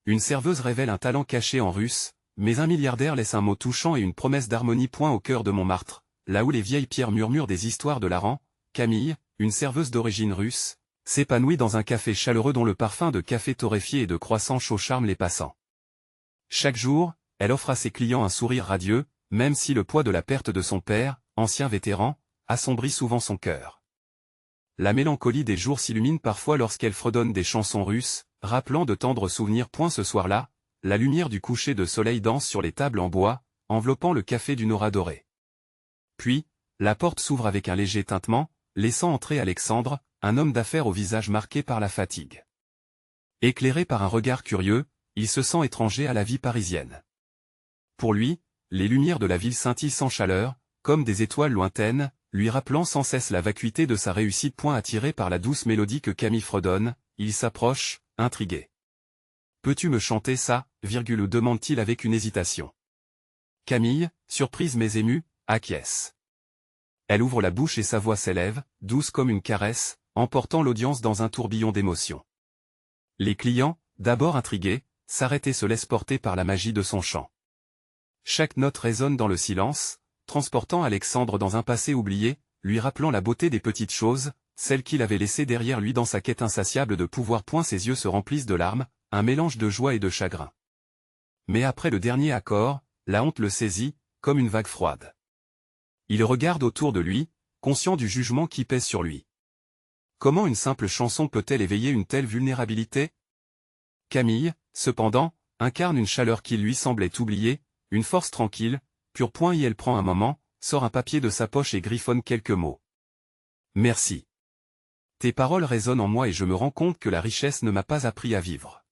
une serveuse révèle un talent caché en russe, mais un milliardaire laisse un mot touchant et une promesse d'harmonie. Au cœur de Montmartre, là où les vieilles pierres murmurent des histoires de l'Aran, Camille, une serveuse d'origine russe, s'épanouit dans un café chaleureux dont le parfum de café torréfié et de croissants chauds charme les passants. Chaque jour, elle offre à ses clients un sourire radieux, même si le poids de la perte de son père, ancien vétéran, assombrit souvent son cœur. La mélancolie des jours s'illumine parfois lorsqu'elle fredonne des chansons russes, rappelant de tendres souvenirs. Ce soir-là, la lumière du coucher de soleil danse sur les tables en bois, enveloppant le café d'une aura dorée. Puis, la porte s'ouvre avec un léger tintement, laissant entrer Alexandre, un homme d'affaires au visage marqué par la fatigue. Éclairé par un regard curieux, il se sent étranger à la vie parisienne. Pour lui, les lumières de la ville scintillent sans chaleur, comme des étoiles lointaines, lui rappelant sans cesse la vacuité de sa réussite. Attiré par la douce mélodie que Camille fredonne, il s'approche, intrigué. « Peux-tu me chanter ça ?» demande-t-il avec une hésitation. Camille, surprise mais émue, acquiesce. Elle ouvre la bouche et sa voix s'élève, douce comme une caresse, emportant l'audience dans un tourbillon d'émotions. Les clients, d'abord intrigués, s'arrêtent et se laissent porter par la magie de son chant. Chaque note résonne dans le silence, transportant Alexandre dans un passé oublié, lui rappelant la beauté des petites choses, celles qu'il avait laissées derrière lui dans sa quête insatiable de pouvoir. Ses yeux se remplissent de larmes, un mélange de joie et de chagrin. Mais après le dernier accord, la honte le saisit, comme une vague froide. Il regarde autour de lui, conscient du jugement qui pèse sur lui. Comment une simple chanson peut-elle éveiller une telle vulnérabilité? Camille, cependant, incarne une chaleur qui lui semblait oubliée, une force tranquille, pure. Et elle prend un moment, sort un papier de sa poche et griffonne quelques mots. Merci. Tes paroles résonnent en moi et je me rends compte que la richesse ne m'a pas appris à vivre.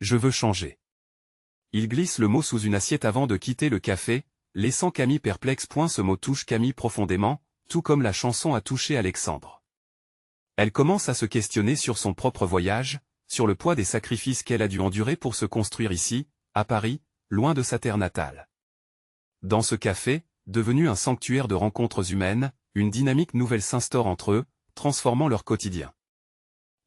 Je veux changer. Il glisse le mot sous une assiette avant de quitter le café, laissant Camille perplexe. Ce mot touche Camille profondément, tout comme la chanson a touché Alexandre. Elle commence à se questionner sur son propre voyage, sur le poids des sacrifices qu'elle a dû endurer pour se construire ici, à Paris, loin de sa terre natale. Dans ce café, devenu un sanctuaire de rencontres humaines, une dynamique nouvelle s'instaure entre eux, transformant leur quotidien.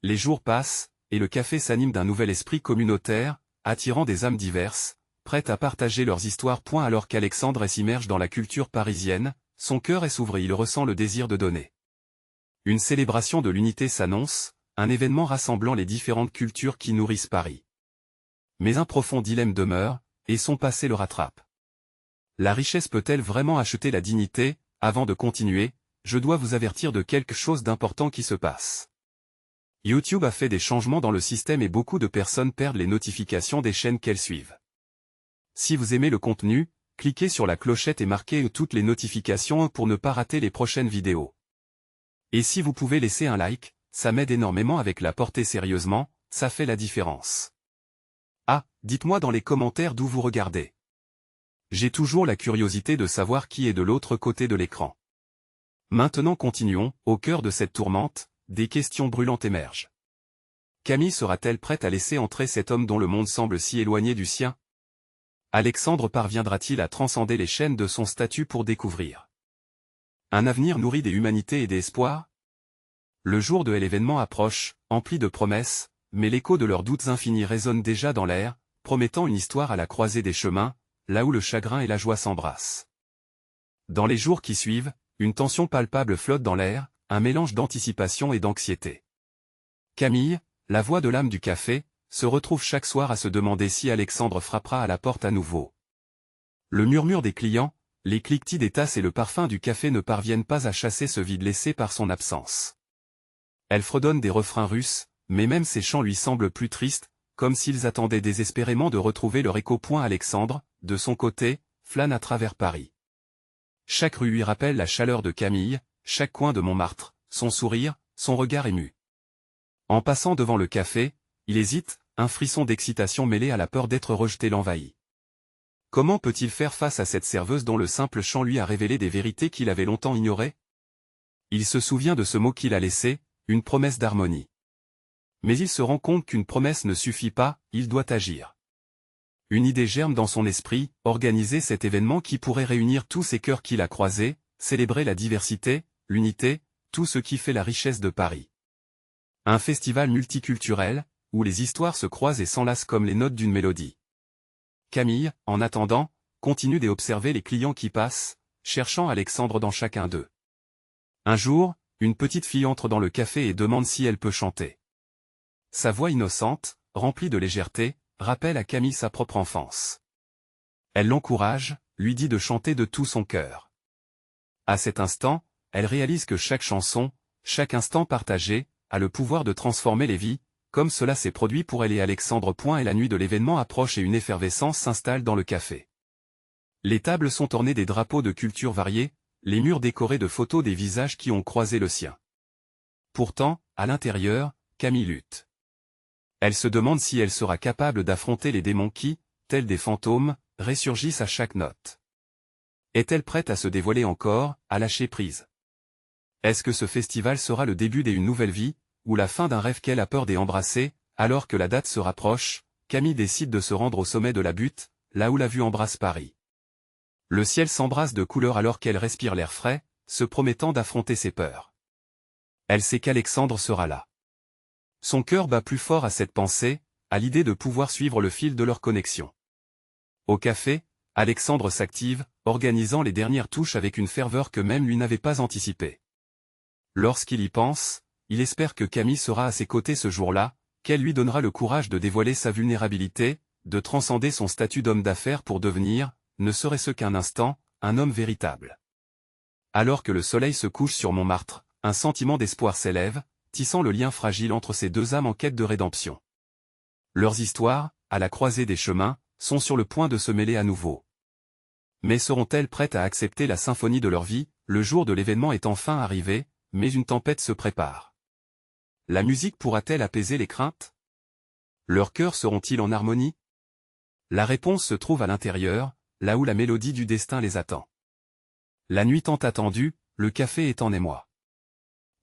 Les jours passent, et le café s'anime d'un nouvel esprit communautaire, attirant des âmes diverses, prêtes à partager leurs histoires. Alors qu'Alexandre s'immerge dans la culture parisienne, son cœur s'ouvre et il ressent le désir de donner. Une célébration de l'unité s'annonce, un événement rassemblant les différentes cultures qui nourrissent Paris. Mais un profond dilemme demeure, et son passé le rattrape. La richesse peut-elle vraiment acheter la dignité? Avant de continuer, je dois vous avertir de quelque chose d'important qui se passe. YouTube a fait des changements dans le système et beaucoup de personnes perdent les notifications des chaînes qu'elles suivent. Si vous aimez le contenu, cliquez sur la clochette et marquez toutes les notifications pour ne pas rater les prochaines vidéos. Et si vous pouvez laisser un like, ça m'aide énormément. Avec la portée sérieusement, ça fait la différence. Ah, dites-moi dans les commentaires d'où vous regardez. J'ai toujours la curiosité de savoir qui est de l'autre côté de l'écran. Maintenant continuons, au cœur de cette tourmente, des questions brûlantes émergent. Camille sera-t-elle prête à laisser entrer cet homme dont le monde semble si éloigné du sien? Alexandre parviendra-t-il à transcender les chaînes de son statut pour découvrir un avenir nourri des humanités et des espoirs? Le jour de l'événement approche, empli de promesses, mais l'écho de leurs doutes infinis résonne déjà dans l'air, promettant une histoire à la croisée des chemins, là où le chagrin et la joie s'embrassent. Dans les jours qui suivent, une tension palpable flotte dans l'air, un mélange d'anticipation et d'anxiété. Camille, la voix de l'âme du café, se retrouve chaque soir à se demander si Alexandre frappera à la porte à nouveau. Le murmure des clients, les cliquetis des tasses et le parfum du café ne parviennent pas à chasser ce vide laissé par son absence. Elle fredonne des refrains russes, mais même ces chants lui semblent plus tristes, comme s'ils attendaient désespérément de retrouver leur écho. Alexandre, de son côté, flâne à travers Paris. Chaque rue lui rappelle la chaleur de Camille, chaque coin de Montmartre, son sourire, son regard ému. En passant devant le café, il hésite, un frisson d'excitation mêlé à la peur d'être rejeté l'envahit. Comment peut-il faire face à cette serveuse dont le simple chant lui a révélé des vérités qu'il avait longtemps ignorées? Il se souvient de ce mot qu'il a laissé, une promesse d'harmonie. Mais il se rend compte qu'une promesse ne suffit pas, il doit agir. Une idée germe dans son esprit, organiser cet événement qui pourrait réunir tous ces cœurs qu'il a croisés, célébrer la diversité, l'unité, tout ce qui fait la richesse de Paris. Un festival multiculturel, où les histoires se croisent et s'enlacent comme les notes d'une mélodie. Camille, en attendant, continue d'observer les clients qui passent, cherchant Alexandre dans chacun d'eux. Un jour, une petite fille entre dans le café et demande si elle peut chanter. Sa voix innocente, remplie de légèreté, rappelle à Camille sa propre enfance. Elle l'encourage, lui dit de chanter de tout son cœur. À cet instant, elle réalise que chaque chanson, chaque instant partagé, a le pouvoir de transformer les vies, comme cela s'est produit pour elle et Alexandre. Et la nuit de l'événement approche et une effervescence s'installe dans le café. Les tables sont ornées des drapeaux de cultures variées, les murs décorés de photos des visages qui ont croisé le sien. Pourtant, à l'intérieur, Camille lutte. Elle se demande si elle sera capable d'affronter les démons qui, tels des fantômes, ressurgissent à chaque note. Est-elle prête à se dévoiler encore, à lâcher prise? Est-ce que ce festival sera le début d'une nouvelle vie, ou la fin d'un rêve qu'elle a peur d'embrasser? Alors que la date se rapproche, Camille décide de se rendre au sommet de la butte, là où la vue embrasse Paris. Le ciel s'embrasse de couleurs alors qu'elle respire l'air frais, se promettant d'affronter ses peurs. Elle sait qu'Alexandre sera là. Son cœur bat plus fort à cette pensée, à l'idée de pouvoir suivre le fil de leur connexion. Au café, Alexandre s'active, organisant les dernières touches avec une ferveur que même lui n'avait pas anticipée. Lorsqu'il y pense, il espère que Camille sera à ses côtés ce jour-là, qu'elle lui donnera le courage de dévoiler sa vulnérabilité, de transcender son statut d'homme d'affaires pour devenir, ne serait-ce qu'un instant, un homme véritable. Alors que le soleil se couche sur Montmartre, un sentiment d'espoir s'élève, tissant le lien fragile entre ces deux âmes en quête de rédemption. Leurs histoires, à la croisée des chemins, sont sur le point de se mêler à nouveau. Mais seront-elles prêtes à accepter la symphonie de leur vie? Le jour de l'événement est enfin arrivé, mais une tempête se prépare. La musique pourra-t-elle apaiser les craintes? Leurs cœurs seront-ils en harmonie? La réponse se trouve à l'intérieur, là où la mélodie du destin les attend. La nuit tant attendue, le café est en émoi.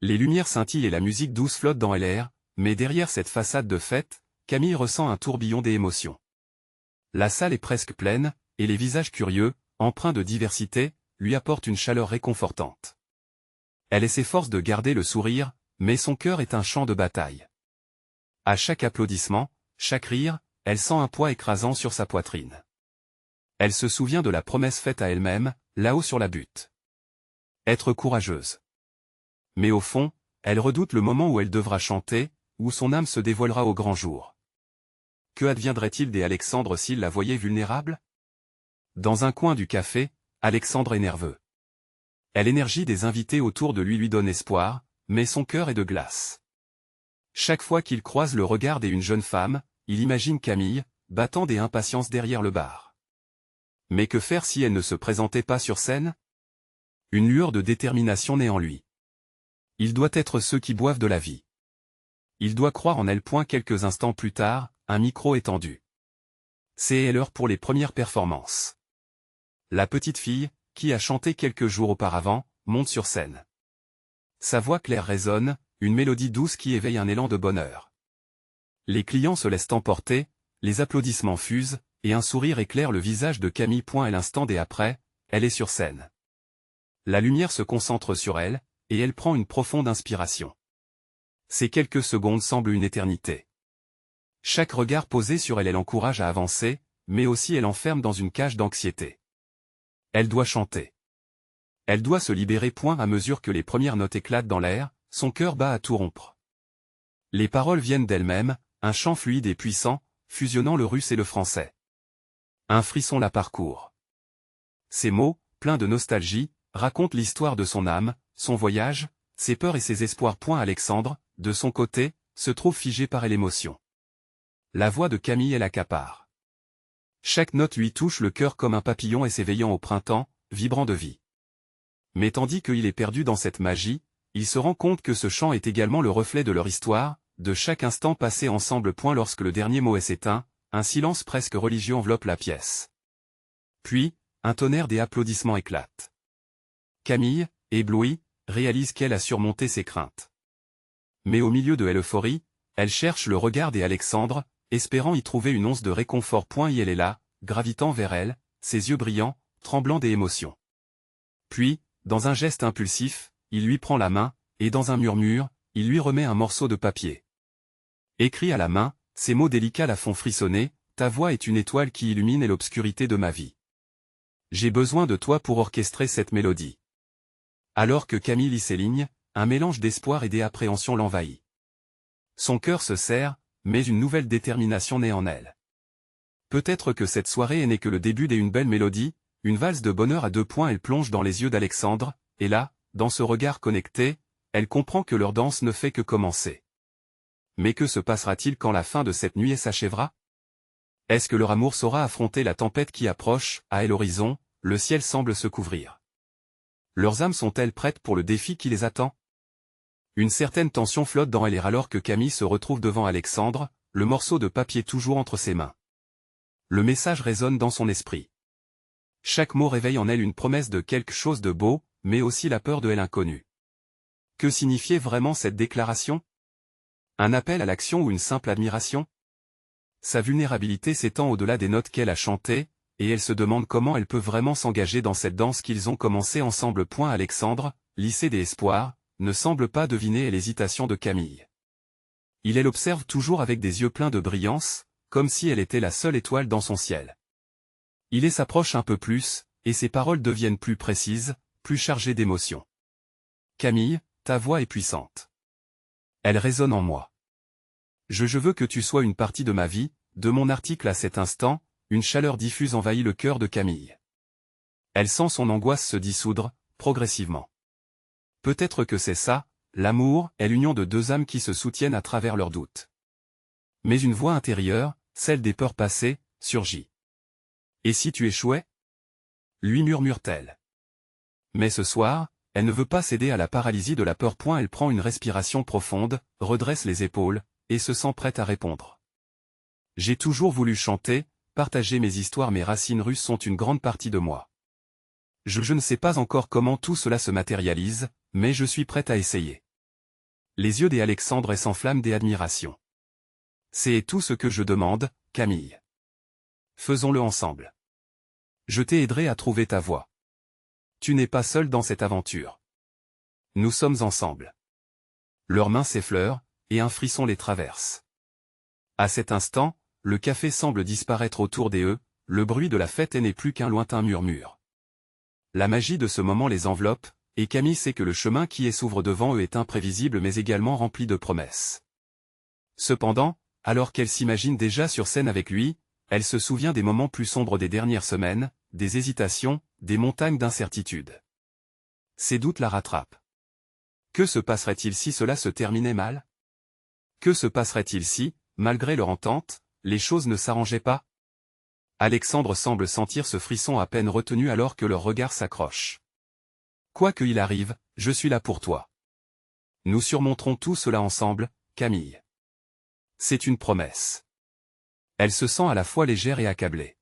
Les lumières scintillent et la musique douce flotte dans l'air, mais derrière cette façade de fête, Camille ressent un tourbillon d'émotions. La salle est presque pleine, et les visages curieux, empreints de diversité, lui apportent une chaleur réconfortante. Elle s'efforce de garder le sourire, mais son cœur est un champ de bataille. À chaque applaudissement, chaque rire, elle sent un poids écrasant sur sa poitrine. Elle se souvient de la promesse faite à elle-même, là-haut sur la butte. Être courageuse. Mais au fond, elle redoute le moment où elle devra chanter, où son âme se dévoilera au grand jour. Que adviendrait-il d'Alexandre s'il la voyait vulnérable? Dans un coin du café, Alexandre est nerveux. L'énergie des invités autour de lui donne espoir, mais son cœur est de glace. Chaque fois qu'il croise le regard d'une jeune femme, il imagine Camille, battant des impatiences derrière le bar. Mais que faire si elle ne se présentait pas sur scène? Une lueur de détermination naît en lui. Il doit être ceux qui boivent de la vie. Il doit croire en elle. Quelques instants plus tard, un micro est tendu. C'est l'heure pour les premières performances. La petite fille, qui a chanté quelques jours auparavant, monte sur scène. Sa voix claire résonne, une mélodie douce qui éveille un élan de bonheur. Les clients se laissent emporter, les applaudissements fusent, et un sourire éclaire le visage de Camille. Et l'instant d'après, elle est sur scène. La lumière se concentre sur elle, et elle prend une profonde inspiration. Ces quelques secondes semblent une éternité. Chaque regard posé sur elle l'encourage à avancer, mais aussi elle l'enferme dans une cage d'anxiété. Elle doit chanter. Elle doit se libérer. À mesure que les premières notes éclatent dans l'air, son cœur bat à tout rompre. Les paroles viennent d'elles-mêmes, un chant fluide et puissant, fusionnant le russe et le français. Un frisson la parcourt. Ces mots, pleins de nostalgie, racontent l'histoire de son âme, son voyage, ses peurs et ses espoirs. Alexandre, de son côté, se trouve figé par l'émotion. La voix de Camille l'accapare. Chaque note lui touche le cœur comme un papillon s'éveillant au printemps, vibrant de vie. Mais tandis qu'il est perdu dans cette magie, il se rend compte que ce chant est également le reflet de leur histoire, de chaque instant passé ensemble. Lorsque le dernier mot s'éteint, un silence presque religieux enveloppe la pièce. Puis, un tonnerre des applaudissements éclate. Camille, éblouie, réalise qu'elle a surmonté ses craintes. Mais au milieu de l'euphorie, elle cherche le regard d'Alexandre, espérant y trouver une once de réconfort. Elle est là, gravitant vers elle, ses yeux brillants, tremblants d'émotion. Puis, dans un geste impulsif, il lui prend la main, et dans un murmure, il lui remet un morceau de papier. Écrit à la main, Ces mots délicats la font frissonner, ta voix est une étoile qui illumine l'obscurité de ma vie. J'ai besoin de toi pour orchestrer cette mélodie. Alors que Camille lit ces lignes, un mélange d'espoir et d'appréhension l'envahit. Son cœur se serre, mais une nouvelle détermination naît en elle. Peut-être que cette soirée n'est que le début d'une belle mélodie, une valse de bonheur à 2 points. Elle plonge dans les yeux d'Alexandre, et là, dans ce regard connecté, elle comprend que leur danse ne fait que commencer. Mais que se passera-t-il quand la fin de cette nuit s'achèvera? Est-ce que leur amour saura affronter la tempête qui approche? À l'horizon, le ciel semble se couvrir. Leurs âmes sont-elles prêtes pour le défi qui les attend? Une certaine tension flotte dans elle alors que Camille se retrouve devant Alexandre, le morceau de papier toujours entre ses mains. Le message résonne dans son esprit. Chaque mot réveille en elle une promesse de quelque chose de beau, mais aussi la peur de l'inconnu. Que signifiait vraiment cette déclaration? Un appel à l'action ou une simple admiration? Sa vulnérabilité s'étend au-delà des notes qu'elle a chantées, et elle se demande comment elle peut vraiment s'engager dans cette danse qu'ils ont commencé ensemble. Alexandre, lycée des espoirs, ne semble pas deviner l'hésitation de Camille. Il l'observe toujours avec des yeux pleins de brillance, comme si elle était la seule étoile dans son ciel. Il s'approche un peu plus, et ses paroles deviennent plus précises, plus chargées d'émotion. Camille, ta voix est puissante. Elle résonne en moi. Je veux que tu sois une partie de ma vie, de mon article. À cet instant, une chaleur diffuse envahit le cœur de Camille. Elle sent son angoisse se dissoudre, progressivement. Peut-être que c'est ça, l'amour, est l'union de 2 âmes qui se soutiennent à travers leurs doutes. Mais une voix intérieure, celle des peurs passées, surgit. Et si tu échouais? Lui murmure-t-elle. Mais ce soir, elle ne veut pas céder à la paralysie de la peur. Elle prend une respiration profonde, redresse les épaules, et se sent prête à répondre. J'ai toujours voulu chanter, partager mes histoires. Mes racines russes sont une grande partie de moi. Je ne sais pas encore comment tout cela se matérialise, mais je suis prête à essayer. Les yeux d'Alexandre s'enflamment d'admiration. C'est tout ce que je demande, Camille. Faisons-le ensemble. Je t'aiderai à trouver ta voie. Tu n'es pas seul dans cette aventure. Nous sommes ensemble. Leurs mains s'effleurent, et un frisson les traverse. À cet instant, le café semble disparaître autour d'eux, le bruit de la fête n'est plus qu'un lointain murmure. La magie de ce moment les enveloppe, et Camille sait que le chemin qui s'ouvre devant eux est imprévisible mais également rempli de promesses. Cependant, alors qu'elle s'imagine déjà sur scène avec lui, elle se souvient des moments plus sombres des dernières semaines, des hésitations, des montagnes d'incertitude. Ses doutes la rattrapent. Que se passerait-il si cela se terminait mal? Que se passerait-il si, malgré leur entente, les choses ne s'arrangeaient pas? Alexandre semble sentir ce frisson à peine retenu alors que leurs regards s'accrochent. Quoi qu'il arrive, je suis là pour toi. Nous surmonterons tout cela ensemble, Camille. C'est une promesse. Elle se sent à la fois légère et accablée.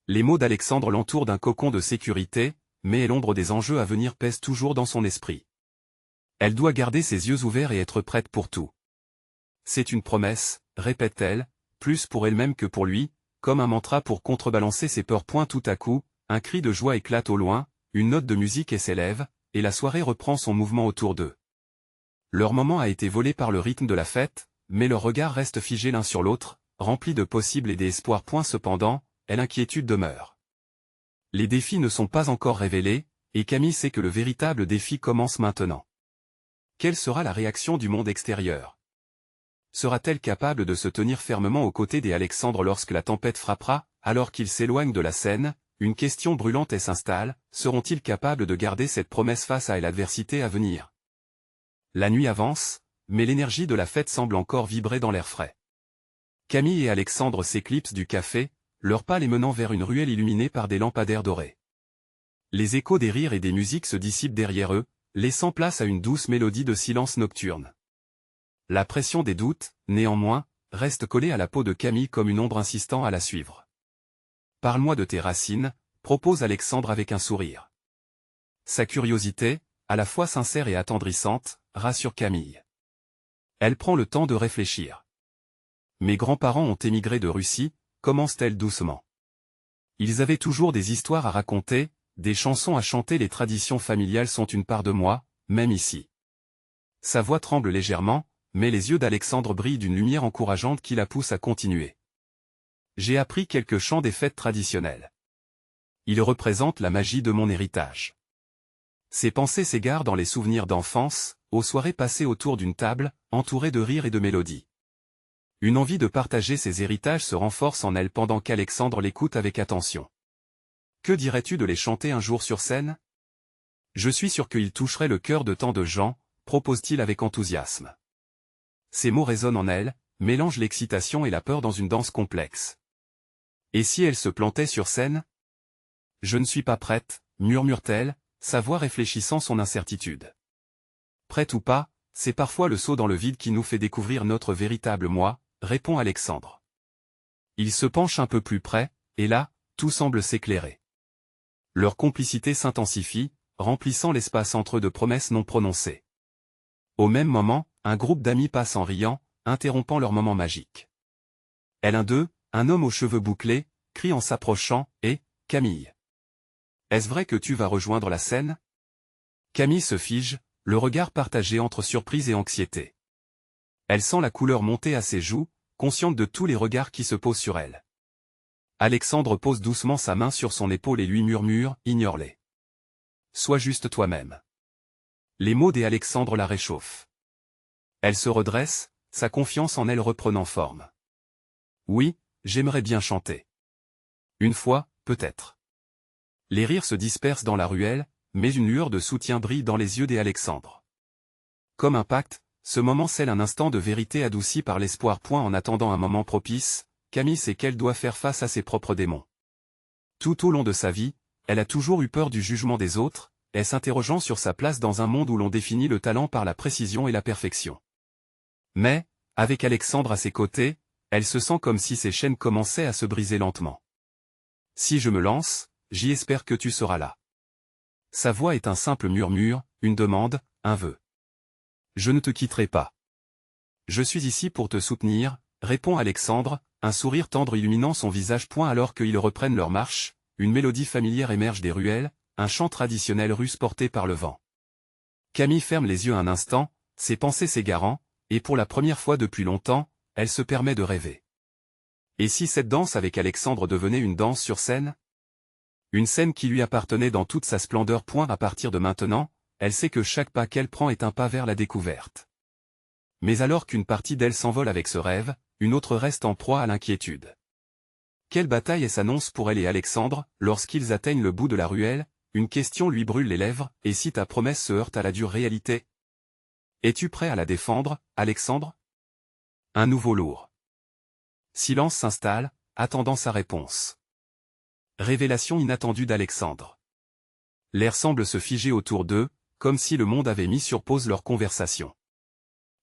Les mots d'Alexandre l'entourent d'un cocon de sécurité, mais l'ombre des enjeux à venir pèse toujours dans son esprit. Elle doit garder ses yeux ouverts et être prête pour tout. C'est une promesse, répète-t-elle, plus pour elle-même que pour lui, comme un mantra pour contrebalancer ses peurs. Tout à coup, un cri de joie éclate au loin, une note de musique s'élève, et la soirée reprend son mouvement autour d'eux. Leur moment a été volé par le rythme de la fête, mais leurs regards restent figés l'un sur l'autre, remplis de possibles et d'espoir. Cependant, l'inquiétude demeure. Les défis ne sont pas encore révélés, et Camille sait que le véritable défi commence maintenant. Quelle sera la réaction du monde extérieur? Sera-t-elle capable de se tenir fermement aux côtés d'Alexandre lorsque la tempête frappera, alors qu'il s'éloigne de la scène? Une question brûlante s'installe, seront-ils capables de garder cette promesse face à l'adversité à venir? La nuit avance, mais l'énergie de la fête semble encore vibrer dans l'air frais. Camille et Alexandre s'éclipsent du café, leur pas les menant vers une ruelle illuminée par des lampadaires dorés. Les échos des rires et des musiques se dissipent derrière eux, laissant place à une douce mélodie de silence nocturne. La pression des doutes, néanmoins, reste collée à la peau de Camille comme une ombre insistant à la suivre. « Parle-moi de tes racines », propose Alexandre avec un sourire. Sa curiosité, à la fois sincère et attendrissante, rassure Camille. Elle prend le temps de réfléchir. « Mes grands-parents ont émigré de Russie », commence-t-elle doucement. Ils avaient toujours des histoires à raconter, des chansons à chanter. Les traditions familiales sont une part de moi, même ici. Sa voix tremble légèrement, mais les yeux d'Alexandre brillent d'une lumière encourageante qui la pousse à continuer. J'ai appris quelques chants des fêtes traditionnelles. Ils représentent la magie de mon héritage. Ses pensées s'égarent dans les souvenirs d'enfance, aux soirées passées autour d'une table, entourées de rires et de mélodies. Une envie de partager ses héritages se renforce en elle pendant qu'Alexandre l'écoute avec attention. Que dirais-tu de les chanter un jour sur scène? Je suis sûr qu'ils toucheraient le cœur de tant de gens, propose-t-il avec enthousiasme. Ces mots résonnent en elle, mélangent l'excitation et la peur dans une danse complexe. Et si elle se plantait sur scène? Je ne suis pas prête, murmure-t-elle, sa voix réfléchissant son incertitude. Prête ou pas, c'est parfois le saut dans le vide qui nous fait découvrir notre véritable moi, répond Alexandre. Il se penche un peu plus près, et là, tout semble s'éclairer. Leur complicité s'intensifie, remplissant l'espace entre eux de promesses non prononcées. Au même moment, un groupe d'amis passe en riant, interrompant leur moment magique. Elle d'eux, un homme aux cheveux bouclés, crie en s'approchant, « Hé, Camille. Est-ce vrai que tu vas rejoindre la scène ?» Camille se fige, le regard partagé entre surprise et anxiété. Elle sent la couleur monter à ses joues, consciente de tous les regards qui se posent sur elle. Alexandre pose doucement sa main sur son épaule et lui murmure, « Ignore-les. Sois juste toi-même. » Les mots d'Alexandre la réchauffent. Elle se redresse, sa confiance en elle reprenant forme. « Oui, j'aimerais bien chanter. Une fois, peut-être. » Les rires se dispersent dans la ruelle, mais une lueur de soutien brille dans les yeux d'Alexandre. Comme un pacte, ce moment scelle un instant de vérité adouci par l'espoir. En attendant un moment propice, Camille sait qu'elle doit faire face à ses propres démons. Tout au long de sa vie, elle a toujours eu peur du jugement des autres, et s'interrogeant sur sa place dans un monde où l'on définit le talent par la précision et la perfection. Mais, avec Alexandre à ses côtés, elle se sent comme si ses chaînes commençaient à se briser lentement. « Si je me lance, j'y espère que tu seras là. » Sa voix est un simple murmure, une demande, un vœu. « Je ne te quitterai pas. Je suis ici pour te soutenir, » répond Alexandre, un sourire tendre illuminant son visage. Alors qu'ils reprennent leur marche, une mélodie familière émerge des ruelles, un chant traditionnel russe porté par le vent. Camille ferme les yeux un instant, ses pensées s'égarant, et pour la première fois depuis longtemps, elle se permet de rêver. Et si cette danse avec Alexandre devenait une danse sur scène? Une scène qui lui appartenait dans toute sa splendeur. À partir de maintenant, elle sait que chaque pas qu'elle prend est un pas vers la découverte. Mais alors qu'une partie d'elle s'envole avec ce rêve, une autre reste en proie à l'inquiétude. Quelle bataille s'annonce pour elle et Alexandre? Lorsqu'ils atteignent le bout de la ruelle, une question lui brûle les lèvres, et si ta promesse se heurte à la dure réalité? Es-tu prêt à la défendre, Alexandre? Un nouveau lourd silence s'installe, attendant sa réponse. Révélation inattendue d'Alexandre. L'air semble se figer autour d'eux, comme si le monde avait mis sur pause leur conversation.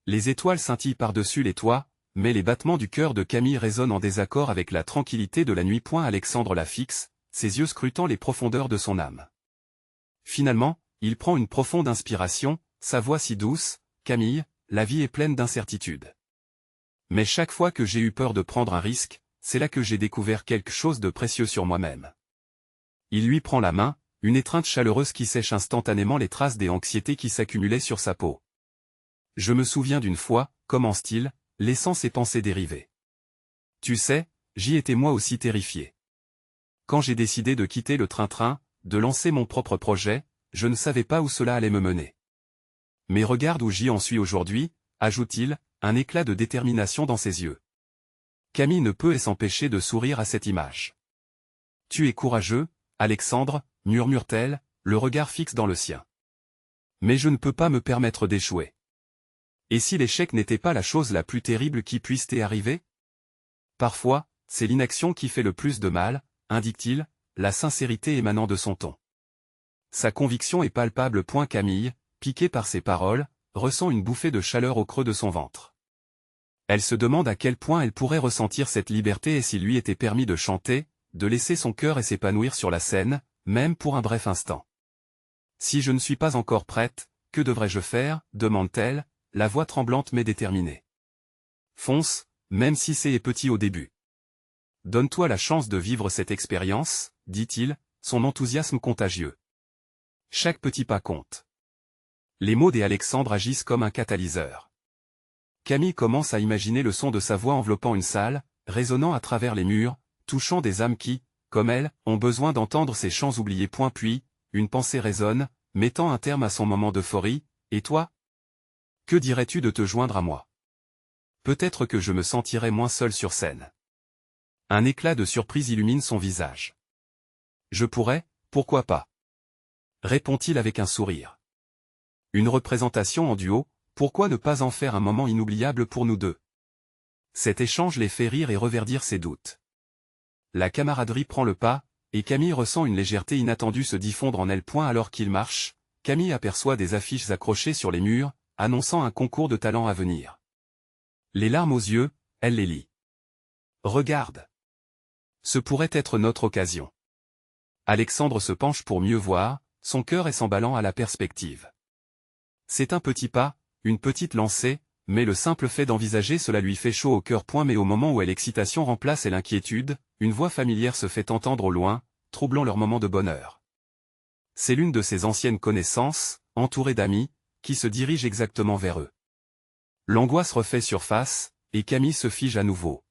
Les étoiles scintillent par-dessus les toits, mais les battements du cœur de Camille résonnent en désaccord avec la tranquillité de la nuit. Alexandre la fixe, ses yeux scrutant les profondeurs de son âme. Finalement, il prend une profonde inspiration, sa voix si douce, « Camille, la vie est pleine d'incertitudes. Mais chaque fois que j'ai eu peur de prendre un risque, c'est là que j'ai découvert quelque chose de précieux sur moi-même. » Il lui prend la main, une étreinte chaleureuse qui sèche instantanément les traces des anxiétés qui s'accumulaient sur sa peau. « Je me souviens d'une fois, » commence-t-il, laissant ses pensées dériver. « Tu sais, j'y étais moi aussi terrifié. Quand j'ai décidé de quitter le train-train, de lancer mon propre projet, je ne savais pas où cela allait me mener. Mais regarde où j'y en suis aujourd'hui, » ajoute-t-il, un éclat de détermination dans ses yeux. Camille ne peut s'empêcher de sourire à cette image. « Tu es courageux, Alexandre, » murmure-t-elle, le regard fixe dans le sien. « Mais je ne peux pas me permettre d'échouer. Et si l'échec n'était pas la chose la plus terrible qui puisse t'arriver? Parfois, c'est l'inaction qui fait le plus de mal, » indique-t-il, la sincérité émanant de son ton. Sa conviction est palpable. Camille, piquée par ses paroles, ressent une bouffée de chaleur au creux de son ventre. Elle se demande à quel point elle pourrait ressentir cette liberté et s'il lui était permis de chanter, de laisser son cœur s'épanouir sur la scène, même pour un bref instant. « Si je ne suis pas encore prête, que devrais-je faire ?» demande-t-elle, la voix tremblante mais déterminée. « Fonce, même si c'est petit au début. Donne-toi la chance de vivre cette expérience, » dit-il, son enthousiasme contagieux. Chaque petit pas compte. Les mots d'Alexandre agissent comme un catalyseur. Camille commence à imaginer le son de sa voix enveloppant une salle, résonnant à travers les murs, touchant des âmes qui, comme elle, ont besoin d'entendre ces chants oubliés. Puis, une pensée résonne, mettant un terme à son moment d'euphorie. Et toi? Que dirais-tu de te joindre à moi? Peut-être que je me sentirais moins seul sur scène. Un éclat de surprise illumine son visage. Je pourrais, pourquoi pas? Répond-il avec un sourire. Une représentation en duo, pourquoi ne pas en faire un moment inoubliable pour nous deux? Cet échange les fait rire et reverdir ses doutes. La camaraderie prend le pas, et Camille ressent une légèreté inattendue se diffondre en elle. Alors qu'il marche, Camille aperçoit des affiches accrochées sur les murs, annonçant un concours de talent à venir. Les larmes aux yeux, elle les lit. Regarde. Ce pourrait être notre occasion. Alexandre se penche pour mieux voir, son cœur est s'emballant à la perspective. C'est un petit pas, une petite lancée, mais le simple fait d'envisager cela lui fait chaud au cœur. Mais au moment où l'excitation remplace l'inquiétude, une voix familière se fait entendre au loin, troublant leur moment de bonheur. C'est l'une de ses anciennes connaissances, entourée d'amis, qui se dirige exactement vers eux. L'angoisse refait surface, et Camille se fige à nouveau.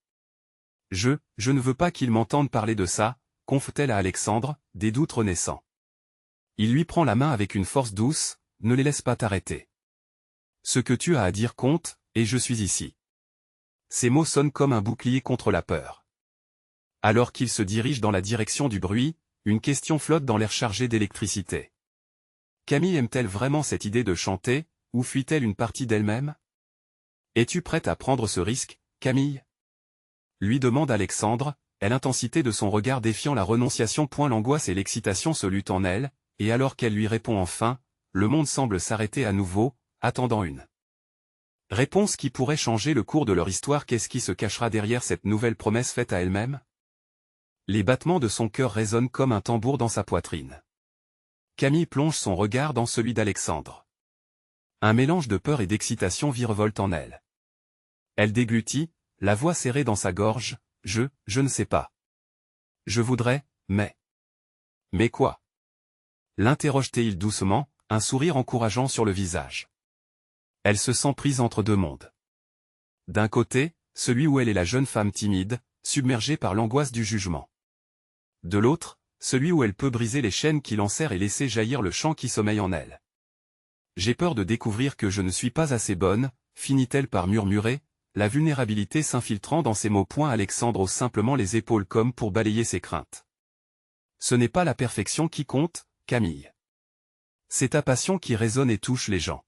Je ne veux pas qu'il m'entende parler de ça, confie-t-elle à Alexandre, des doutes renaissants. Il lui prend la main avec une force douce, ne les laisse pas t'arrêter. Ce que tu as à dire compte, et je suis ici. Ces mots sonnent comme un bouclier contre la peur. Alors qu'il se dirige dans la direction du bruit, une question flotte dans l'air chargé d'électricité. Camille aime-t-elle vraiment cette idée de chanter, ou fuit-elle une partie d'elle-même? Es-tu prête à prendre ce risque, Camille? Lui demande Alexandre, et l'intensité de son regard défiant la renonciation. L'angoisse et l'excitation se luttent en elle, et alors qu'elle lui répond enfin, le monde semble s'arrêter à nouveau, attendant une réponse qui pourrait changer le cours de leur histoire. Qu'est-ce qui se cachera derrière cette nouvelle promesse faite à elle-même? Les battements de son cœur résonnent comme un tambour dans sa poitrine. Camille plonge son regard dans celui d'Alexandre. Un mélange de peur et d'excitation virevolte en elle. Elle déglutit, la voix serrée dans sa gorge, je ne sais pas. Je voudrais, mais... Mais quoi? L'interroge-t-il doucement, un sourire encourageant sur le visage. Elle se sent prise entre deux mondes. D'un côté, celui où elle est la jeune femme timide, submergée par l'angoisse du jugement. De l'autre, celui où elle peut briser les chaînes qui l'enserrent et laisser jaillir le chant qui sommeille en elle. J'ai peur de découvrir que je ne suis pas assez bonne, finit-elle par murmurer, la vulnérabilité s'infiltrant dans ses mots. Alexandre hausse simplement les épaules comme pour balayer ses craintes. Ce n'est pas la perfection qui compte, Camille. C'est ta passion qui résonne et touche les gens.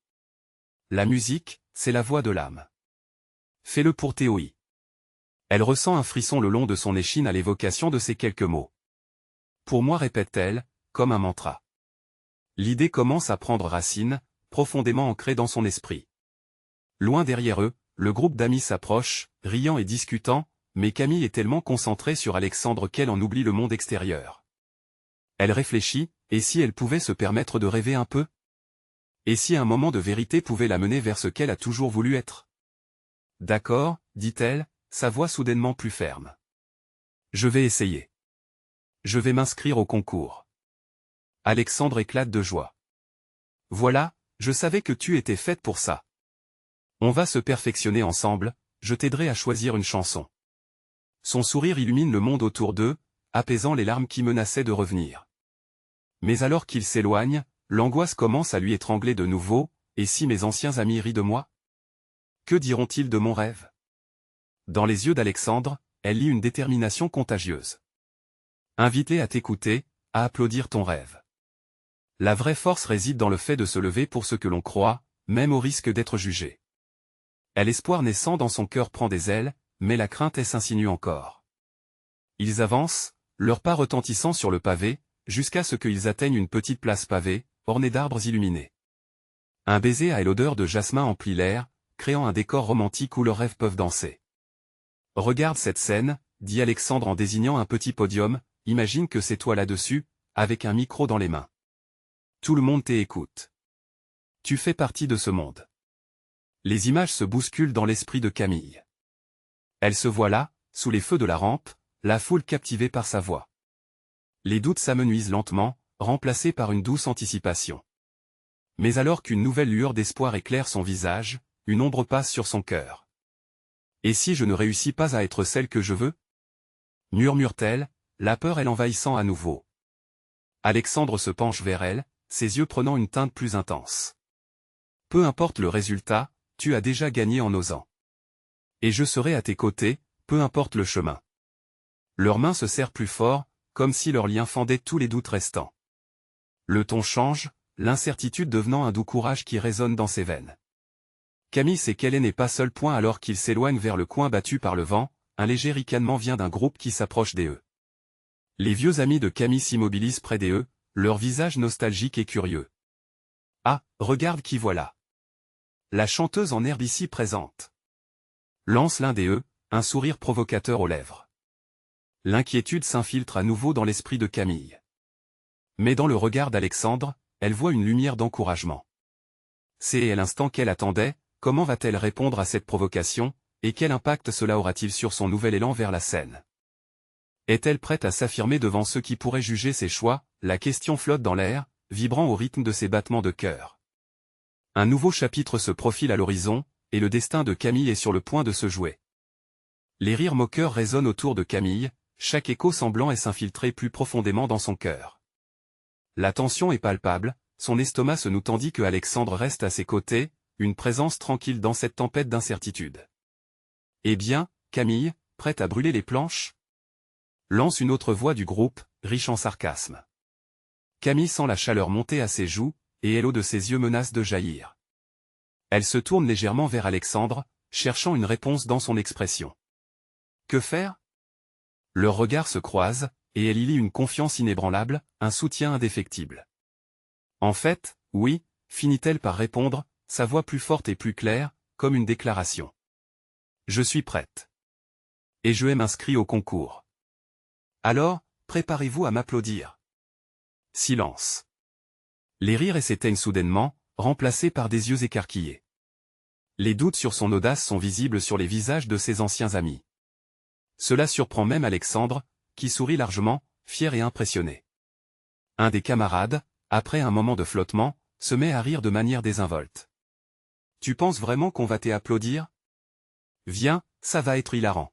La musique, c'est la voix de l'âme. Fais-le pour Théoï. Elle ressent un frisson le long de son échine à l'évocation de ces quelques mots. Pour moi, répète-t-elle, comme un mantra. L'idée commence à prendre racine, profondément ancrée dans son esprit. Loin derrière eux, le groupe d'amis s'approche, riant et discutant, mais Camille est tellement concentrée sur Alexandre qu'elle en oublie le monde extérieur. Elle réfléchit, et si elle pouvait se permettre de rêver un peu? Et si un moment de vérité pouvait la mener vers ce qu'elle a toujours voulu être? D'accord, dit-elle, sa voix soudainement plus ferme. Je vais essayer. Je vais m'inscrire au concours. Alexandre éclate de joie. Voilà, je savais que tu étais faite pour ça. On va se perfectionner ensemble, je t'aiderai à choisir une chanson. Son sourire illumine le monde autour d'eux, apaisant les larmes qui menaçaient de revenir. Mais alors qu'il s'éloigne, l'angoisse commence à lui étrangler de nouveau, et si mes anciens amis rient de moi? Que diront-ils de mon rêve? Dans les yeux d'Alexandre, elle lit une détermination contagieuse. Invite-les à t'écouter, à applaudir ton rêve. La vraie force réside dans le fait de se lever pour ce que l'on croit, même au risque d'être jugé. L'espoir naissant dans son cœur prend des ailes, mais la crainte s'insinue encore. Ils avancent, leurs pas retentissant sur le pavé, jusqu'à ce qu'ils atteignent une petite place pavée, ornée d'arbres illuminés. Un baiser à l'odeur de jasmin emplit l'air, créant un décor romantique où leurs rêves peuvent danser. Regarde cette scène, dit Alexandre en désignant un petit podium, imagine que c'est toi là-dessus, avec un micro dans les mains. Tout le monde t'écoute. Tu fais partie de ce monde. Les images se bousculent dans l'esprit de Camille. Elle se voit là, sous les feux de la rampe, la foule captivée par sa voix. Les doutes s'amenuisent lentement, remplacés par une douce anticipation. Mais alors qu'une nouvelle lueur d'espoir éclaire son visage, une ombre passe sur son cœur. Et si je ne réussis pas à être celle que je veux? Murmure-t-elle, la peur l'envahissant à nouveau. Alexandre se penche vers elle, ses yeux prenant une teinte plus intense. Peu importe le résultat, tu as déjà gagné en osant. Et je serai à tes côtés, peu importe le chemin. Leurs mains se serrent plus fort, comme si leur lien fendait tous les doutes restants. Le ton change, l'incertitude devenant un doux courage qui résonne dans ses veines. Camille sait qu'elle n'est pas seule. Alors qu'il s'éloigne vers le coin battu par le vent, un léger ricanement vient d'un groupe qui s'approche d'eux. Les vieux amis de Camille s'immobilisent près d'eux, leur visage nostalgique et curieux. Ah, regarde qui voilà. La chanteuse en herbe ici présente. Lance l'un d'eux, un sourire provocateur aux lèvres. L'inquiétude s'infiltre à nouveau dans l'esprit de Camille. Mais dans le regard d'Alexandre, elle voit une lumière d'encouragement. C'est l'instant qu'elle attendait. Comment va-t-elle répondre à cette provocation, et quel impact cela aura-t-il sur son nouvel élan vers la scène? Est-elle prête à s'affirmer devant ceux qui pourraient juger ses choix? La question flotte dans l'air, vibrant au rythme de ses battements de cœur. Un nouveau chapitre se profile à l'horizon, et le destin de Camille est sur le point de se jouer. Les rires moqueurs résonnent autour de Camille, chaque écho semblant s'infiltrer plus profondément dans son cœur. La tension est palpable, son estomac se noue tandis que Alexandre reste à ses côtés, une présence tranquille dans cette tempête d'incertitude. Eh bien, Camille, prête à brûler les planches? Lance une autre voix du groupe, riche en sarcasme. Camille sent la chaleur monter à ses joues, et l'eau de ses yeux menace de jaillir. Elle se tourne légèrement vers Alexandre, cherchant une réponse dans son expression. Que faire? Leurs regards se croisent, et elle y lit une confiance inébranlable, un soutien indéfectible. En fait, oui, finit-elle par répondre, sa voix plus forte et plus claire, comme une déclaration. Je suis prête. Et je m'inscris au concours. Alors, préparez-vous à m'applaudir. Silence. Les rires s'éteignent soudainement, remplacés par des yeux écarquillés. Les doutes sur son audace sont visibles sur les visages de ses anciens amis. Cela surprend même Alexandre, qui sourit largement, fier et impressionné. Un des camarades, après un moment de flottement, se met à rire de manière désinvolte. Tu penses vraiment qu'on va t'applaudir? Viens, ça va être hilarant.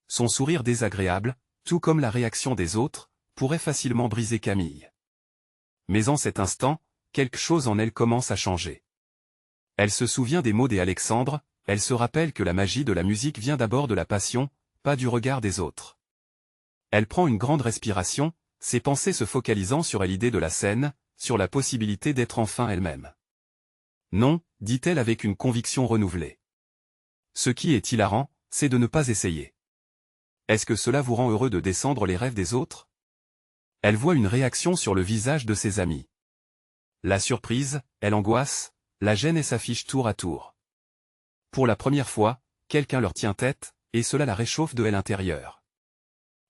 Son sourire désagréable, tout comme la réaction des autres, pourrait facilement briser Camille. Mais en cet instant, quelque chose en elle commence à changer. Elle se souvient des mots d'Alexandre, elle se rappelle que la magie de la musique vient d'abord de la passion, pas du regard des autres. Elle prend une grande respiration, ses pensées se focalisant sur l'idée de la scène, sur la possibilité d'être enfin elle-même. Non, dit-elle avec une conviction renouvelée. Ce qui est hilarant, c'est de ne pas essayer. Est-ce que cela vous rend heureux de descendre les rêves des autres? Elle voit une réaction sur le visage de ses amis. La surprise, elle angoisse, la gêne s'affiche tour à tour. Pour la première fois, quelqu'un leur tient tête, et cela la réchauffe de l'intérieur.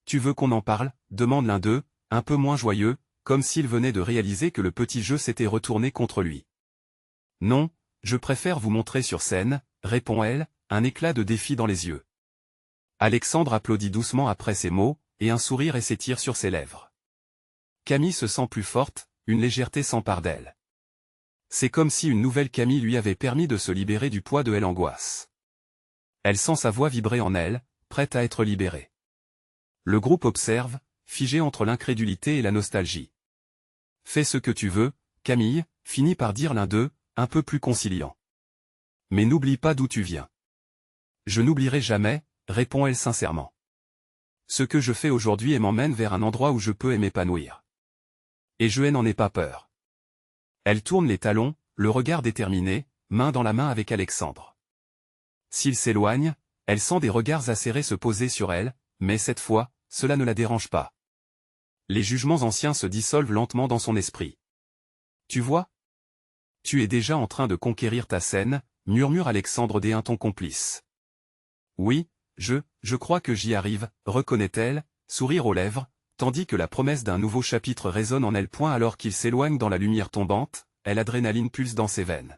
Tu veux qu'on en parle? Demande l'un d'eux, un peu moins joyeux, comme s'il venait de réaliser que le petit jeu s'était retourné contre lui. Non, je préfère vous montrer sur scène, répond-elle, un éclat de défi dans les yeux. Alexandre applaudit doucement après ces mots, et un sourire s'étire sur ses lèvres. Camille se sent plus forte, une légèreté s'empare d'elle. C'est comme si une nouvelle Camille lui avait permis de se libérer du poids de l'angoisse. Elle sent sa voix vibrer en elle, prête à être libérée. Le groupe observe, figé entre l'incrédulité et la nostalgie. Fais ce que tu veux, Camille, finit par dire l'un d'eux, un peu plus conciliant. Mais n'oublie pas d'où tu viens. Je n'oublierai jamais, répond-elle sincèrement. Ce que je fais aujourd'hui m'emmène vers un endroit où je peux m'épanouir. Et je n'en ai pas peur. Elle tourne les talons, le regard déterminé, main dans la main avec Alexandre. S'il s'éloigne, elle sent des regards acérés se poser sur elle, mais cette fois, cela ne la dérange pas. Les jugements anciens se dissolvent lentement dans son esprit. Tu vois? Tu es déjà en train de conquérir ta scène, murmure Alexandre d'un ton complice. Oui, je crois que j'y arrive, reconnaît-elle, sourire aux lèvres, tandis que la promesse d'un nouveau chapitre résonne en elle. Alors qu'il s'éloigne dans la lumière tombante, l'adrénaline pulse dans ses veines.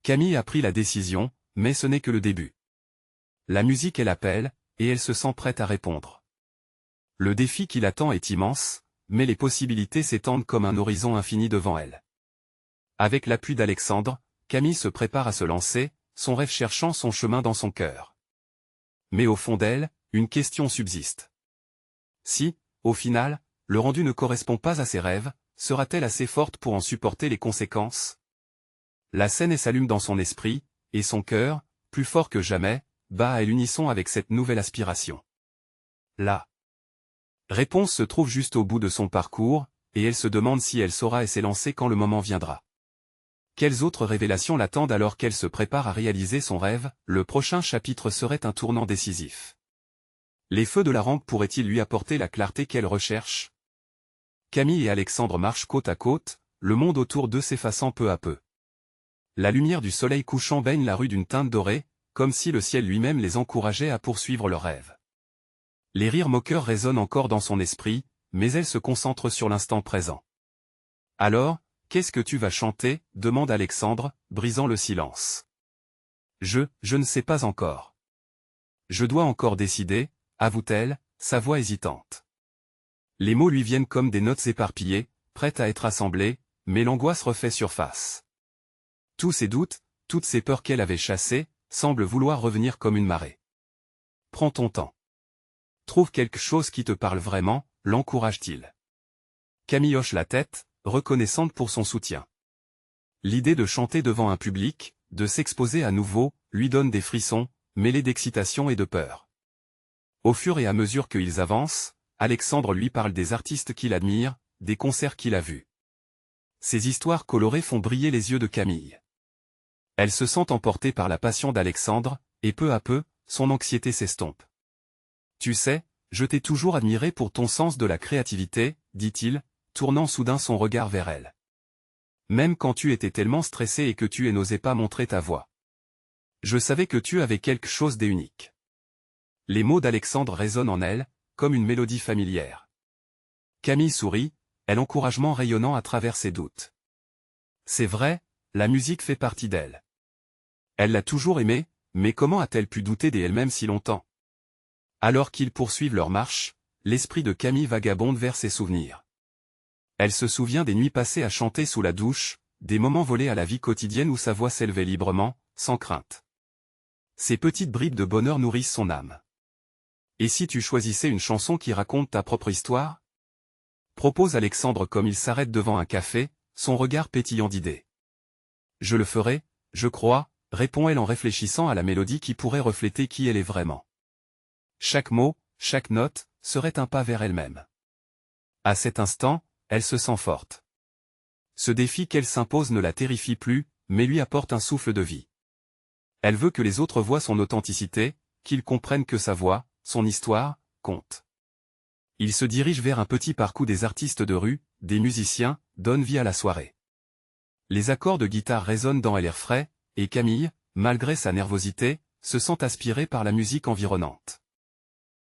Camille a pris la décision, mais ce n'est que le début. La musique l'appelle, et elle se sent prête à répondre. Le défi qui l'attend est immense, mais les possibilités s'étendent comme un horizon infini devant elle. Avec l'appui d'Alexandre, Camille se prépare à se lancer, son rêve cherchant son chemin dans son cœur. Mais au fond d'elle, une question subsiste. Si, au final, le rendu ne correspond pas à ses rêves, sera-t-elle assez forte pour en supporter les conséquences? La scène s'allume dans son esprit, et son cœur, plus fort que jamais, bat à l'unisson avec cette nouvelle aspiration. La réponse se trouve juste au bout de son parcours, et elle se demande si elle saura s'élancer quand le moment viendra. Quelles autres révélations l'attendent alors qu'elle se prépare à réaliser son rêve? Le prochain chapitre serait un tournant décisif. Les feux de la rampe pourraient-ils lui apporter la clarté qu'elle recherche? Camille et Alexandre marchent côte à côte, le monde autour d'eux s'effaçant peu à peu. La lumière du soleil couchant baigne la rue d'une teinte dorée, comme si le ciel lui-même les encourageait à poursuivre leurs rêves. Les rires moqueurs résonnent encore dans son esprit, mais elle se concentre sur l'instant présent. Alors, qu'est-ce que tu vas chanter? Demande Alexandre, brisant le silence. Je ne sais pas encore. Je dois encore décider, avoue-t-elle, sa voix hésitante. Les mots lui viennent comme des notes éparpillées, prêtes à être assemblées, mais l'angoisse refait surface. Tous ses doutes, toutes ces peurs qu'elle avait chassées, semblent vouloir revenir comme une marée. Prends ton temps. Trouve quelque chose qui te parle vraiment, l'encourage-t-il. Camille hoche la tête, reconnaissante pour son soutien. L'idée de chanter devant un public, de s'exposer à nouveau, lui donne des frissons, mêlés d'excitation et de peur. Au fur et à mesure qu'ils avancent, Alexandre lui parle des artistes qu'il admire, des concerts qu'il a vus. Ces histoires colorées font briller les yeux de Camille. Elle se sent emportée par la passion d'Alexandre, et peu à peu, son anxiété s'estompe. Tu sais, je t'ai toujours admiré pour ton sens de la créativité, dit-il, tournant soudain son regard vers elle. Même quand tu étais tellement stressée et que tu n'osais pas montrer ta voix. Je savais que tu avais quelque chose d'unique. Les mots d'Alexandre résonnent en elle, comme une mélodie familière. Camille sourit, l'encouragement rayonnant à travers ses doutes. C'est vrai, la musique fait partie d'elle. Elle l'a toujours aimée, mais comment a-t-elle pu douter d'elle-même si longtemps? Alors qu'ils poursuivent leur marche, l'esprit de Camille vagabonde vers ses souvenirs. Elle se souvient des nuits passées à chanter sous la douche, des moments volés à la vie quotidienne où sa voix s'élevait librement, sans crainte. Ces petites bribes de bonheur nourrissent son âme. Et si tu choisissais une chanson qui raconte ta propre histoire? Propose Alexandre comme il s'arrête devant un café, son regard pétillant d'idées. Je le ferai, je crois, répond-elle en réfléchissant à la mélodie qui pourrait refléter qui elle est vraiment. Chaque mot, chaque note, serait un pas vers elle-même. À cet instant, elle se sent forte. Ce défi qu'elle s'impose ne la terrifie plus, mais lui apporte un souffle de vie. Elle veut que les autres voient son authenticité, qu'ils comprennent que sa voix, son histoire, compte. Il se dirige vers un petit parcours des artistes de rue, des musiciens, donnent vie à la soirée. Les accords de guitare résonnent dans l'air frais, et Camille, malgré sa nervosité, se sent aspirée par la musique environnante.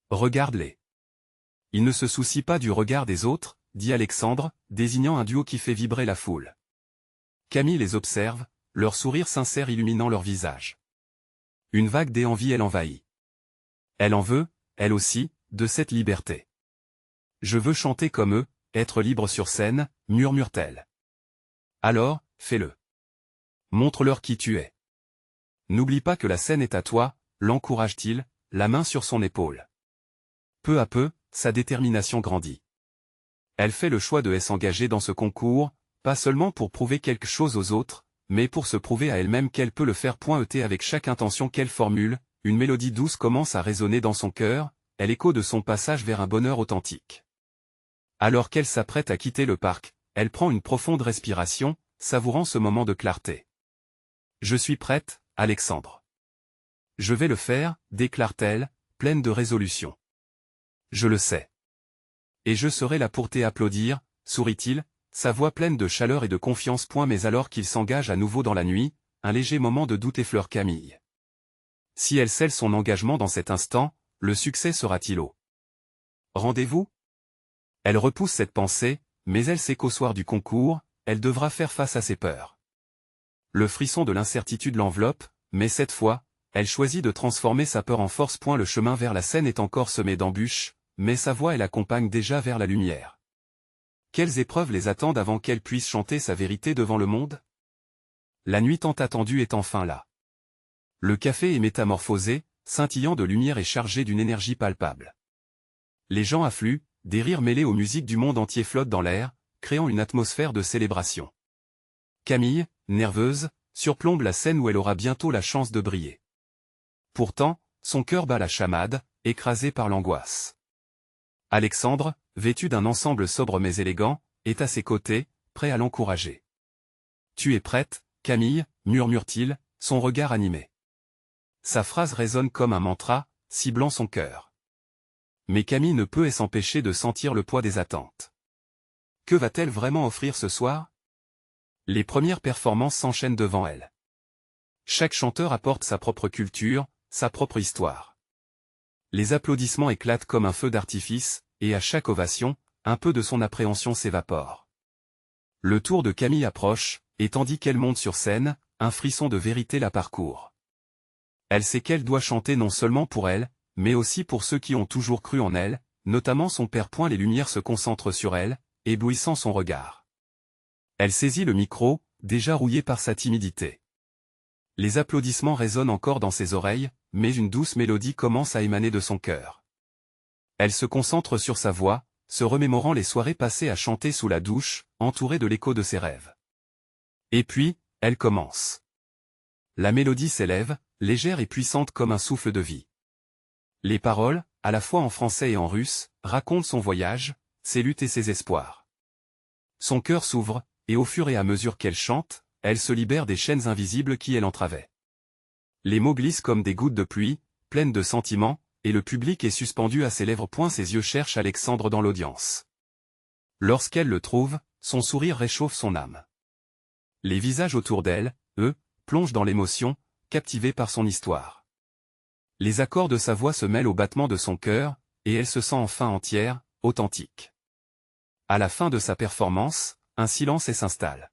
Regarde-les. Ils ne se soucient pas du regard des autres, dit Alexandre, désignant un duo qui fait vibrer la foule. Camille les observe, leur sourire sincère illuminant leur visage. Une vague d'envie elle envahit. Elle en veut, elle aussi, de cette liberté. Je veux chanter comme eux, être libre sur scène, murmure-t-elle. Alors, fais-le. Montre-leur qui tu es. N'oublie pas que la scène est à toi, l'encourage-t-il, la main sur son épaule. Peu à peu, sa détermination grandit. Elle fait le choix de s'engager dans ce concours, pas seulement pour prouver quelque chose aux autres, mais pour se prouver à elle-même qu'elle peut le faire. Avec chaque intention qu'elle formule, une mélodie douce commence à résonner dans son cœur, elle écho de son passage vers un bonheur authentique. Alors qu'elle s'apprête à quitter le parc, elle prend une profonde respiration, savourant ce moment de clarté. Je suis prête, Alexandre. Je vais le faire, déclare-t-elle, pleine de résolution. Je le sais. Et je serai là pour t'applaudir, sourit-il, sa voix pleine de chaleur et de confiance. Mais alors qu'il s'engage à nouveau dans la nuit, un léger moment de doute effleure Camille. Si elle scelle son engagement dans cet instant, le succès sera-t-il au rendez-vous? Elle repousse cette pensée, mais elle sait qu'au soir du concours, elle devra faire face à ses peurs. Le frisson de l'incertitude l'enveloppe, mais cette fois, elle choisit de transformer sa peur en force. Le chemin vers la scène est encore semé d'embûches, mais sa voix l'accompagne déjà vers la lumière. Quelles épreuves les attendent avant qu'elle puisse chanter sa vérité devant le monde? La nuit tant attendue est enfin là. Le café est métamorphosé, scintillant de lumière et chargé d'une énergie palpable. Les gens affluent, des rires mêlés aux musiques du monde entier flottent dans l'air, créant une atmosphère de célébration. Camille, nerveuse, surplombe la scène où elle aura bientôt la chance de briller. Pourtant, son cœur bat la chamade, écrasé par l'angoisse. Alexandre, vêtu d'un ensemble sobre mais élégant, est à ses côtés, prêt à l'encourager. « Tu es prête, Camille » murmure-t-il, son regard animé. Sa phrase résonne comme un mantra, ciblant son cœur. Mais Camille ne peut s'empêcher de sentir le poids des attentes. Que va-t-elle vraiment offrir ce soir? Les premières performances s'enchaînent devant elle. Chaque chanteur apporte sa propre culture, sa propre histoire. Les applaudissements éclatent comme un feu d'artifice, et à chaque ovation, un peu de son appréhension s'évapore. Le tour de Camille approche, et tandis qu'elle monte sur scène, un frisson de vérité la parcourt. Elle sait qu'elle doit chanter non seulement pour elle, mais aussi pour ceux qui ont toujours cru en elle, notamment son père. Les lumières se concentrent sur elle, éblouissant son regard. Elle saisit le micro, déjà rouillé par sa timidité. Les applaudissements résonnent encore dans ses oreilles, mais une douce mélodie commence à émaner de son cœur. Elle se concentre sur sa voix, se remémorant les soirées passées à chanter sous la douche, entourée de l'écho de ses rêves. Et puis, elle commence. La mélodie s'élève, légère et puissante comme un souffle de vie. Les paroles, à la fois en français et en russe, racontent son voyage, ses luttes et ses espoirs. Son cœur s'ouvre, et au fur et à mesure qu'elle chante, elle se libère des chaînes invisibles qui l'entravaient. Les mots glissent comme des gouttes de pluie, pleines de sentiments, et le public est suspendu à ses lèvres. Ses yeux cherchent Alexandre dans l'audience. Lorsqu'elle le trouve, son sourire réchauffe son âme. Les visages autour d'elle, eux, plongent dans l'émotion, captivés par son histoire. Les accords de sa voix se mêlent au battement de son cœur, et elle se sent enfin entière, authentique. À la fin de sa performance, un silence s'installe.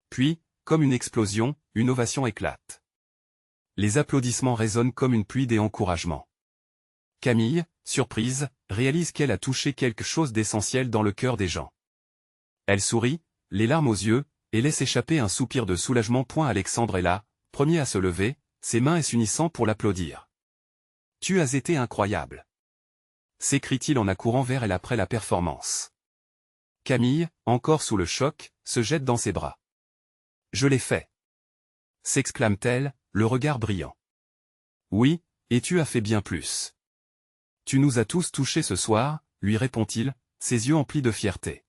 Puis, comme une explosion, une ovation éclate. Les applaudissements résonnent comme une pluie d'encouragement. Camille, surprise, réalise qu'elle a touché quelque chose d'essentiel dans le cœur des gens. Elle sourit, les larmes aux yeux, et laisse échapper un soupir de soulagement. Alexandre est là, premier à se lever, ses mains s'unissant pour l'applaudir. « Tu as été incroyable !» s'écrie-t-il en accourant vers elle après la performance. Camille, encore sous le choc, se jette dans ses bras. « Je l'ai fait !» s'exclame-t-elle, le regard brillant. « Oui, et tu as fait bien plus. Tu nous as tous touchés ce soir, » lui répond-il, ses yeux emplis de fierté.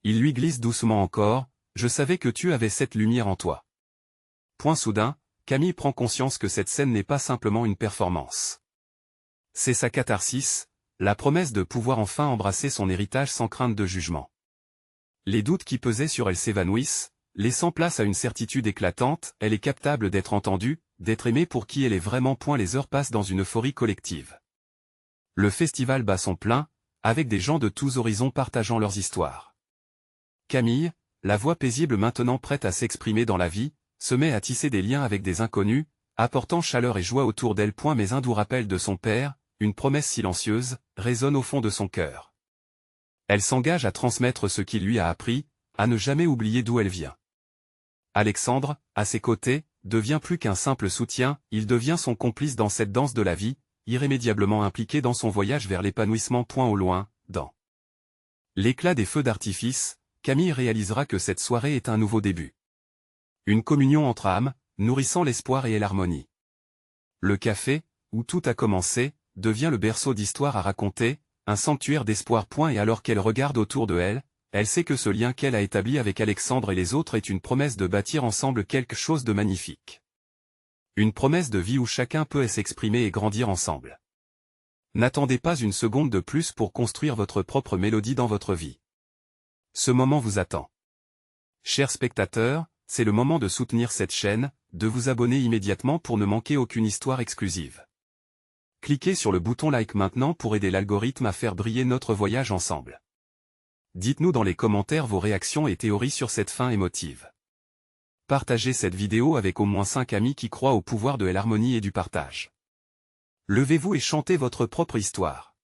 Il lui glisse doucement encore, « Je savais que tu avais cette lumière en toi. » Soudain, Camille prend conscience que cette scène n'est pas simplement une performance. C'est sa catharsis, la promesse de pouvoir enfin embrasser son héritage sans crainte de jugement. Les doutes qui pesaient sur elle s'évanouissent, laissant place à une certitude éclatante, elle est capable d'être entendue, d'être aimée pour qui elle est vraiment. Les heures passent dans une euphorie collective. Le festival bat son plein, avec des gens de tous horizons partageant leurs histoires. Camille, la voix paisible maintenant prête à s'exprimer dans la vie, se met à tisser des liens avec des inconnus, apportant chaleur et joie autour d'elle. Mais un doux rappel de son père, une promesse silencieuse, résonne au fond de son cœur. Elle s'engage à transmettre ce qu'il lui a appris, à ne jamais oublier d'où elle vient. Alexandre, à ses côtés, devient plus qu'un simple soutien, il devient son complice dans cette danse de la vie, irrémédiablement impliqué dans son voyage vers l'épanouissement. Au loin, dans l'éclat des feux d'artifice, Camille réalisera que cette soirée est un nouveau début. Une communion entre âmes, nourrissant l'espoir et l'harmonie. Le café, où tout a commencé, devient le berceau d'histoires à raconter, un sanctuaire d'espoir. Et alors qu'elle regarde autour de elle, elle sait que ce lien qu'elle a établi avec Alexandre et les autres est une promesse de bâtir ensemble quelque chose de magnifique. Une promesse de vie où chacun peut s'exprimer et grandir ensemble. N'attendez pas une seconde de plus pour construire votre propre mélodie dans votre vie. Ce moment vous attend. Chers spectateurs, c'est le moment de soutenir cette chaîne, de vous abonner immédiatement pour ne manquer aucune histoire exclusive. Cliquez sur le bouton like maintenant pour aider l'algorithme à faire briller notre voyage ensemble. Dites-nous dans les commentaires vos réactions et théories sur cette fin émotive. Partagez cette vidéo avec au moins 5 amis qui croient au pouvoir de l'harmonie et du partage. Levez-vous et chantez votre propre histoire.